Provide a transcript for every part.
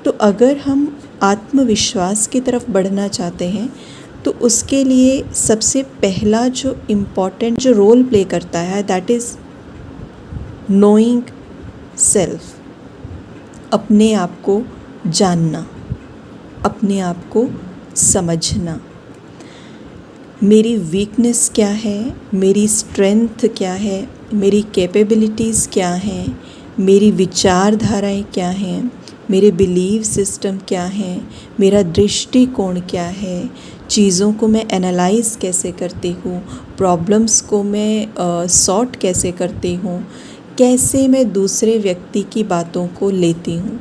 तो अगर हम आत्मविश्वास की तरफ बढ़ना चाहते हैं तो उसके लिए सबसे पहला जो इम्पॉर्टेंट जो रोल प्ले करता है दैट इज़ नोइंग सेल्फ, अपने आप को जानना, अपने आप को समझना। मेरी वीकनेस क्या है, मेरी स्ट्रेंथ क्या है, मेरी कैपेबिलिटीज़ क्या हैं, मेरी विचारधाराएं क्या हैं, मेरे बिलीव सिस्टम क्या हैं, मेरा दृष्टिकोण क्या है, चीज़ों को मैं एनालाइज़ कैसे करती हूँ, प्रॉब्लम्स को मैं सॉर्ट कैसे करती हूँ, कैसे मैं दूसरे व्यक्ति की बातों को लेती हूँ।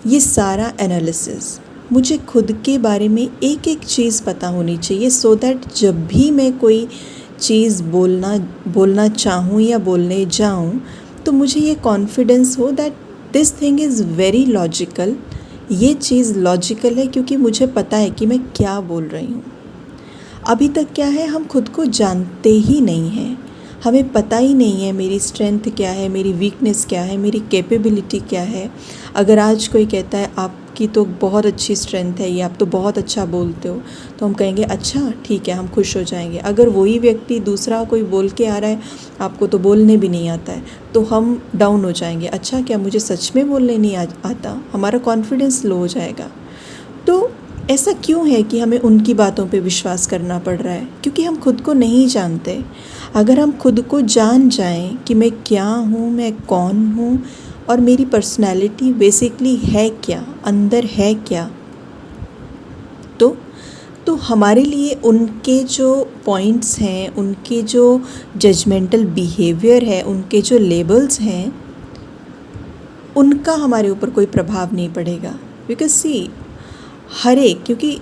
ये सारा एनालिसिस मुझे खुद के बारे में एक एक चीज़ पता होनी चाहिए सो दैट जब भी मैं कोई चीज़ बोलना चाहूँ या बोलने जाऊँ तो मुझे ये कॉन्फिडेंस हो that this thing is very logical. ये चीज़ लॉजिकल है क्योंकि मुझे पता है कि मैं क्या बोल रही हूँ। अभी तक क्या है, हम खुद को जानते ही नहीं हैं, हमें पता ही नहीं है मेरी स्ट्रेंथ क्या है, मेरी वीकनेस क्या है, मेरी कैपेबिलिटी क्या है। अगर आज कोई कहता है आपकी तो बहुत अच्छी स्ट्रेंथ है, ये आप तो बहुत अच्छा बोलते हो, तो हम कहेंगे अच्छा ठीक है, हम खुश हो जाएंगे। अगर वही व्यक्ति दूसरा कोई बोल के आ रहा है आपको तो बोलने भी नहीं आता है, तो हम डाउन हो जाएंगे, अच्छा क्या मुझे सच में बोलने नहीं आता, हमारा कॉन्फिडेंस लो हो जाएगा। तो ऐसा क्यों है कि हमें उनकी बातों पे विश्वास करना पड़ रहा है? क्योंकि हम खुद को नहीं जानते। अगर हम खुद को जान जाएं कि मैं क्या हूँ, मैं कौन हूँ और मेरी पर्सनैलिटी बेसिकली है क्या, अंदर है क्या, तो हमारे लिए उनके जो पॉइंट्स हैं, उनके जो जजमेंटल बिहेवियर है, उनके जो लेबल्स हैं, उनका हमारे ऊपर कोई प्रभाव नहीं पड़ेगा। बिकॉज सी हर एक, क्योंकि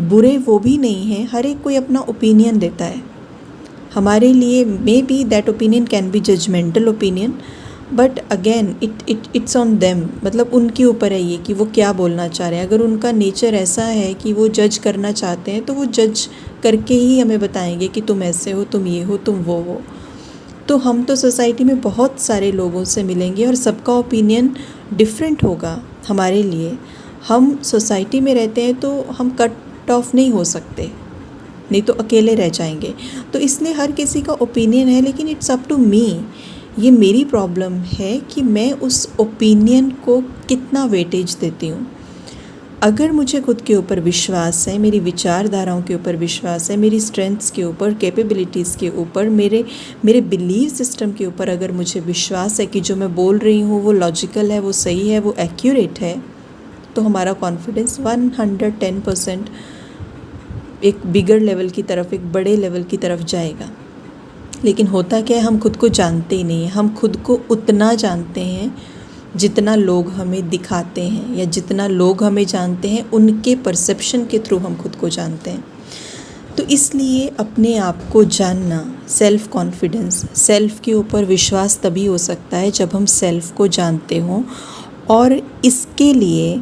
बुरे वो भी नहीं हैं, हर एक कोई अपना ओपिनियन देता है। हमारे लिए maybe that opinion can be judgemental opinion, but again it's on them, मतलब उनके ऊपर है ये कि वो क्या बोलना चाह रहे हैं। अगर उनका नेचर ऐसा है कि वो जज करना चाहते हैं तो वो जज करके ही हमें बताएंगे कि तुम ऐसे हो, तुम ये हो, तुम वो हो। तो हम तो सोसाइटी में बहुत सारे लोगों से मिलेंगे और सबका ओपिनियन डिफरेंट होगा हमारे लिए। हम सोसाइटी में रहते हैं तो हम कट ऑफ नहीं हो सकते, नहीं तो अकेले रह जाएंगे। तो इसलिए हर किसी का ओपिनियन है, लेकिन इट्स अप टू मी। ये मेरी प्रॉब्लम है कि मैं उस ओपिनियन को कितना वेटेज देती हूँ। अगर मुझे खुद के ऊपर विश्वास है, मेरी विचारधाराओं के ऊपर विश्वास है, मेरी स्ट्रेंथ्स के ऊपर, कैपेबिलिटीज़ के ऊपर, मेरे बिलीव सिस्टम के ऊपर अगर मुझे विश्वास है कि जो मैं बोल रही हूँ वो लॉजिकल है, वो सही है, वो एक्यूरेट है, तो हमारा कॉन्फिडेंस 110% एक बिगर लेवल की तरफ, एक बड़े लेवल की तरफ जाएगा। लेकिन होता क्या है, हम खुद को जानते ही नहीं हैं। हम खुद को उतना जानते हैं जितना लोग हमें दिखाते हैं, या जितना लोग हमें जानते हैं उनके परसेप्शन के थ्रू हम खुद को जानते हैं। तो इसलिए अपने आप को जानना, सेल्फ कॉन्फिडेंस, सेल्फ के ऊपर विश्वास तभी हो सकता है जब हम सेल्फ को जानते हों। और इसके लिए,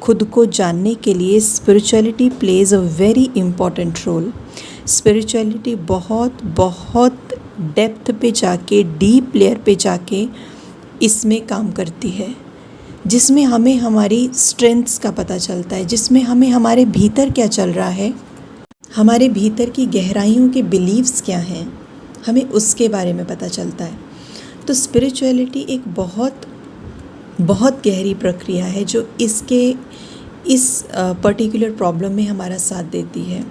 खुद को जानने के लिए spirituality plays a very important role. Spirituality बहुत बहुत डेप्थ पे जाके, डीप लेयर पे जाके इसमें काम करती है, जिसमें हमें हमारी स्ट्रेंथ्स का पता चलता है, जिसमें हमें हमारे भीतर क्या चल रहा है, हमारे भीतर की गहराइयों के बिलीव्स क्या हैं, हमें उसके बारे में पता चलता है। तो स्पिरिचुअलिटी एक बहुत बहुत गहरी प्रक्रिया है जो इस पर्टिकुलर प्रॉब्लम में हमारा साथ देती है।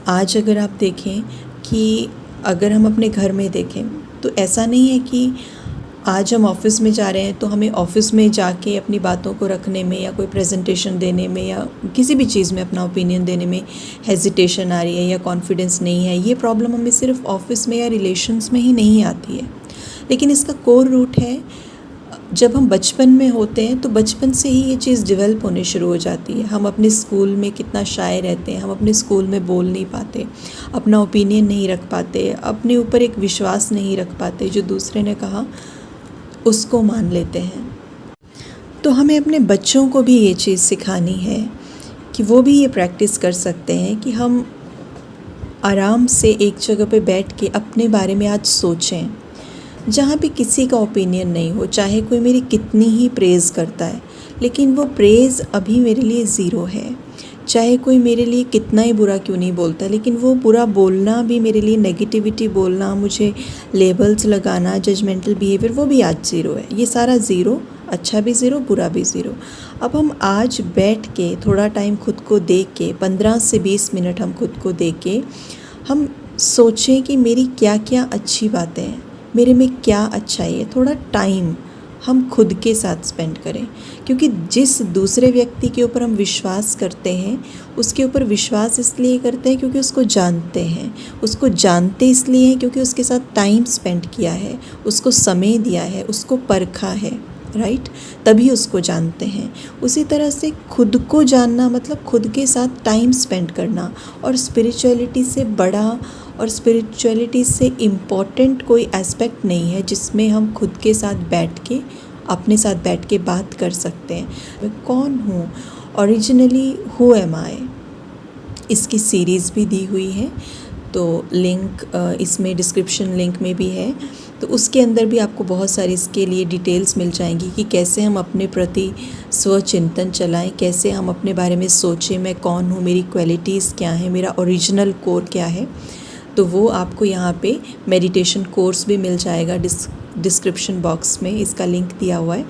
आज अगर आप देखें कि अगर हम अपने घर में देखें तो ऐसा नहीं है कि आज हम ऑफ़िस में जा रहे हैं तो हमें ऑफ़िस में जाके अपनी बातों को रखने में, या कोई प्रेजेंटेशन देने में, या किसी भी चीज़ में अपना ओपिनियन देने में हेजिटेशन आ रही है या कॉन्फिडेंस नहीं है। ये प्रॉब्लम हमें सिर्फ ऑफ़िस में या रिलेशंस में ही नहीं आती है, लेकिन इसका कोर रूट है जब हम बचपन में होते हैं। तो बचपन से ही ये चीज़ डेवलप होने शुरू हो जाती है। हम अपने स्कूल में कितना शाय रहते हैं, हम अपने स्कूल में बोल नहीं पाते, अपना ओपिनियन नहीं रख पाते, अपने ऊपर एक विश्वास नहीं रख पाते, जो दूसरे ने कहा उसको मान लेते हैं। तो हमें अपने बच्चों को भी ये चीज़ सिखानी है कि वो भी ये प्रैक्टिस कर सकते हैं कि हम आराम से एक जगह पे बैठ के अपने बारे में आज सोचें, जहाँ भी किसी का ओपिनियन नहीं हो, चाहे कोई मेरी कितनी ही प्रेज़ करता है, लेकिन वो प्रेज़ अभी मेरे लिए ज़ीरो है। चाहे कोई मेरे लिए कितना ही बुरा क्यों नहीं बोलता, लेकिन वो बुरा बोलना भी मेरे लिए, नेगेटिविटी बोलना, मुझे लेबल्स लगाना, जजमेंटल बिहेवियर, वो भी आज ज़ीरो है। ये सारा ज़ीरो, अच्छा भी ज़ीरो, बुरा भी ज़ीरो। अब हम आज बैठ के थोड़ा टाइम खुद को देख के, 15 से 20 मिनट हम खुद को देख के हम सोचें कि मेरी क्या क्या अच्छी बातें हैं, मेरे में क्या अच्छाई है। थोड़ा टाइम हम खुद के साथ स्पेंड करें, क्योंकि जिस दूसरे व्यक्ति के ऊपर हम विश्वास करते हैं, उसके ऊपर विश्वास इसलिए करते हैं क्योंकि उसको जानते हैं। उसको जानते इसलिए हैं क्योंकि उसके साथ टाइम स्पेंड किया है, उसको समय दिया है, उसको परखा है, राइट, तभी उसको जानते हैं। उसी तरह से खुद को जानना मतलब खुद के साथ टाइम स्पेंड करना। और स्पिरिचुअलिटी से बड़ा और स्पिरिचुअलिटी से इम्पॉर्टेंट कोई एस्पेक्ट नहीं है जिसमें हम खुद के साथ बैठ के, अपने साथ बैठ के बात कर सकते हैं। मैं कौन हूँ, ओरिजिनली हु एम आई, इसकी सीरीज़ भी दी हुई है, तो लिंक इसमें डिस्क्रिप्शन लिंक में भी है। तो उसके अंदर भी आपको बहुत सारी इसके लिए डिटेल्स मिल जाएंगी कि कैसे हम अपने प्रति स्वचिंतन चलाएं, कैसे हम अपने बारे में सोचें, मैं कौन हूँ, मेरी क्वालिटीज़ क्या हैं, मेरा ओरिजिनल कोर क्या है। तो वो आपको यहाँ पे मेडिटेशन कोर्स भी मिल जाएगा, डिस्क्रिप्शन बॉक्स में इसका लिंक दिया हुआ है,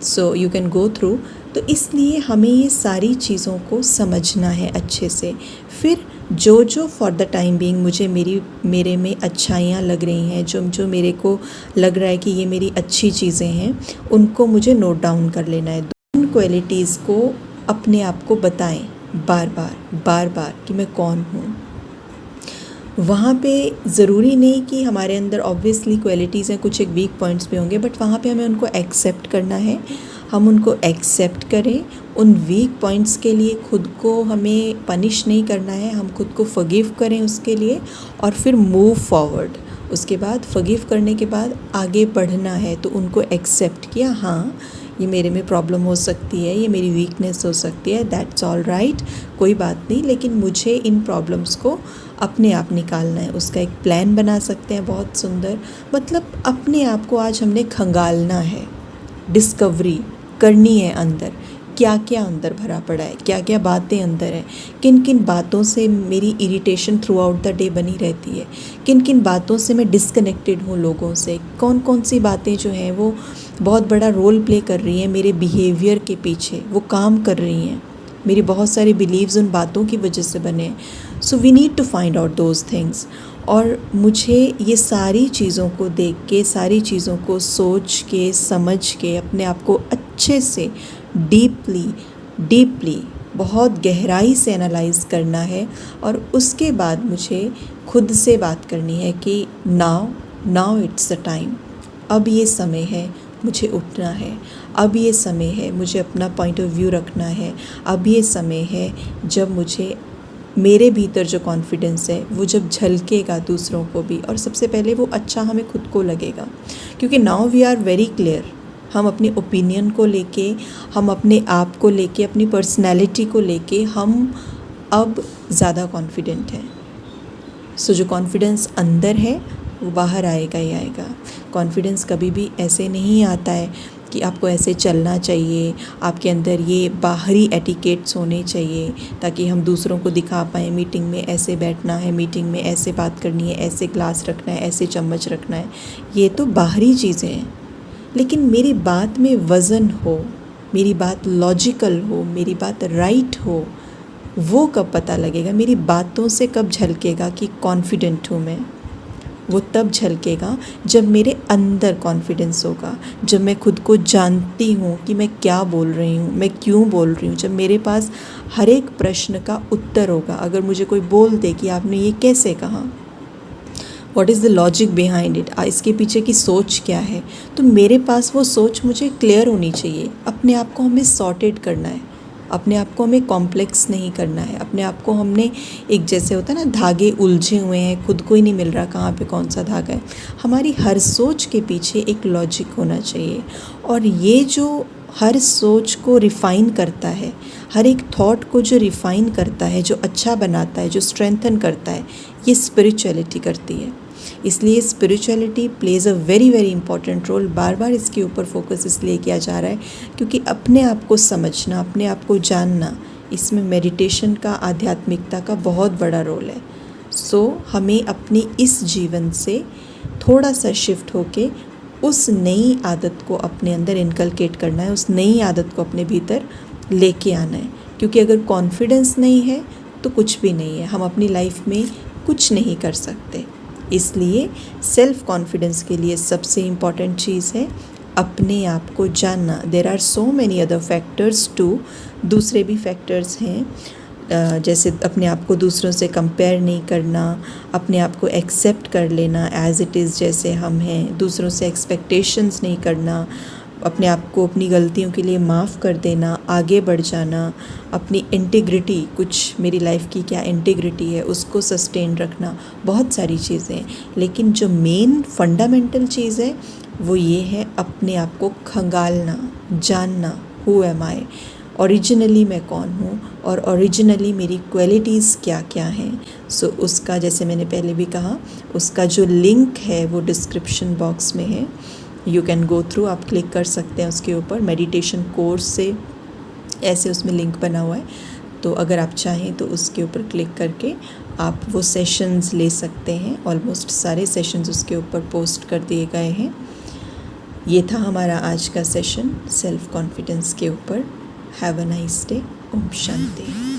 so you can go through. तो इसलिए हमें ये सारी चीज़ों को समझना है अच्छे से। फिर जो फॉर द टाइम बीइंग मुझे मेरे में अच्छाइयाँ लग रही हैं, जो मेरे को लग रहा है कि ये मेरी अच्छी चीज़ें हैं, उनको मुझे नोट डाउन कर लेना है। उन क्वालिटीज़ को अपने आप को बताएं बार बार कि मैं कौन हूँ। वहाँ पे ज़रूरी नहीं कि हमारे अंदर ऑब्वियसली क्वालिटीज़ हैं, कुछ एक वीक पॉइंट्स भी होंगे, बट वहाँ पे हमें उनको एक्सेप्ट करना है। हम उनको एक्सेप्ट करें, उन वीक पॉइंट्स के लिए खुद को हमें पनिश नहीं करना है, हम खुद को फॉरगिव करें उसके लिए, और फिर मूव फॉरवर्ड। उसके बाद फॉरगिव करने के बाद आगे बढ़ना है, तो उनको एक्सेप्ट किया, हाँ ये मेरे में प्रॉब्लम हो सकती है, ये मेरी वीकनेस हो सकती है, दैट्स ऑल राइट, कोई बात नहीं, लेकिन मुझे इन प्रॉब्लम्स को अपने आप निकालना है। उसका एक प्लान बना सकते हैं बहुत सुंदर। मतलब अपने आप को आज हमने खंगालना है, डिस्कवरी करनी है अंदर, क्या क्या अंदर भरा पड़ा है, क्या क्या बातें अंदर हैं, किन किन बातों से मेरी irritation through out the day बनी रहती है, किन किन बातों से मैं डिस्कनेक्टेड हूँ लोगों से, कौन कौन सी बातें जो हैं वो बहुत बड़ा रोल प्ले कर रही हैं मेरे बिहेवियर के पीछे, वो काम कर रही हैं, मेरी बहुत सारे बिलीव्स उन बातों की वजह से बने हैं। So we need to find out those things. और मुझे ये सारी चीज़ों को देख के, सारी चीज़ों को सोच के, समझ के, अपने आप को अच्छे से डीपली बहुत गहराई से एनालाइज करना है। और उसके बाद मुझे खुद से बात करनी है कि नाउ इट्स द टाइम, अब ये समय है मुझे उठना है, अब ये समय है मुझे अपना पॉइंट ऑफ व्यू रखना है, अब ये समय है जब मुझे मेरे भीतर जो कॉन्फिडेंस है वो जब झलकेगा दूसरों को भी, और सबसे पहले वो अच्छा हमें खुद को लगेगा। क्योंकि now we are very clear, हम अपने ओपिनियन को लेके, हम अपने आप को लेके, अपनी पर्सनैलिटी को लेके हम अब ज़्यादा कॉन्फिडेंट हैं। सो जो कॉन्फिडेंस अंदर है वो बाहर आएगा ही आएगा। कॉन्फिडेंस कभी भी ऐसे नहीं आता है कि आपको ऐसे चलना चाहिए, आपके अंदर ये बाहरी एटिकेट्स होने चाहिए ताकि हम दूसरों को दिखा पाएँ, मीटिंग में ऐसे बैठना है, मीटिंग में ऐसे बात करनी है, ऐसे ग्लास रखना है, ऐसे चम्मच रखना है। ये तो बाहरी चीज़ें हैं, लेकिन मेरी बात में वज़न हो, मेरी बात लॉजिकल हो, मेरी बात राइट हो, वो कब पता लगेगा, मेरी बातों से कब झलकेगा कि कॉन्फिडेंट हूँ मैं। वो तब झलकेगा जब मेरे अंदर कॉन्फिडेंस होगा, जब मैं खुद को जानती हूँ कि मैं क्या बोल रही हूँ, मैं क्यों बोल रही हूँ, जब मेरे पास हर एक प्रश्न का उत्तर होगा। अगर मुझे कोई बोल दे कि आपने ये कैसे कहा, what is the logic behind it, इसके पीछे की सोच क्या है, तो मेरे पास वो सोच मुझे क्लियर होनी चाहिए। अपने आप को हमें सॉर्टेड करना है, अपने आप को हमें कॉम्प्लेक्स नहीं करना है। अपने आप को हमने एक, जैसे होता है ना, धागे उलझे हुए हैं, खुद को ही नहीं मिल रहा कहाँ पे कौन सा धागा है। हमारी हर सोच के पीछे एक लॉजिक होना चाहिए, और ये जो हर सोच को रिफ़ाइन करता है, हर एक थॉट को जो रिफ़ाइन करता है, जो अच्छा बनाता है, जो स्ट्रेंथन करता है, ये स्पिरिचुअलिटी करती है। इसलिए spirituality plays a very very important role. बार बार इसके ऊपर फोकस इसलिए किया जा रहा है क्योंकि अपने आप को समझना, अपने आप को जानना, इसमें मेडिटेशन का, आध्यात्मिकता का बहुत बड़ा रोल है। हमें अपनी इस जीवन से थोड़ा सा शिफ्ट होके उस नई आदत को अपने अंदर इनकलकेट करना है, उस नई आदत को अपने भीतर लेके आना है। क्योंकि अगर कॉन्फिडेंस नहीं है तो कुछ भी नहीं है, हम अपनी लाइफ में कुछ नहीं कर सकते। इसलिए सेल्फ कॉन्फिडेंस के लिए सबसे इम्पॉर्टेंट चीज़ है अपने आप को जानना। There are so many other factors too, दूसरे भी फैक्टर्स हैं, जैसे अपने आप को दूसरों से कंपेयर नहीं करना, अपने आप को एक्सेप्ट कर लेना एज़ इट इज़ जैसे हम हैं, दूसरों से एक्सपेक्टेशंस नहीं करना, अपने आप को अपनी गलतियों के लिए माफ़ कर देना, आगे बढ़ जाना, अपनी इंटीग्रिटी, कुछ मेरी लाइफ की क्या इंटीग्रिटी है उसको सस्टेन रखना, बहुत सारी चीज़ें। लेकिन जो मेन फंडामेंटल चीज़ है वो ये है अपने आप को खंगालना, जानना, हु एम आई, ओरिजिनली मैं कौन हूँ और ओरिजिनली मेरी क्वालिटीज़ क्या क्या हैं। उसका, जैसे मैंने पहले भी कहा, उसका जो लिंक है वो डिस्क्रिप्शन बॉक्स में है, यू कैन गो थ्रू, आप क्लिक कर सकते हैं उसके ऊपर। मेडिटेशन कोर्स से ऐसे उसमें लिंक बना हुआ है, तो अगर आप चाहें तो उसके ऊपर क्लिक करके आप वो सेशंस ले सकते हैं। ऑलमोस्ट सारे सेशंस उसके ऊपर पोस्ट कर दिए गए हैं। ये था हमारा आज का सेशन सेल्फ कॉन्फिडेंस के ऊपर। Have a nice day. ओम शांति।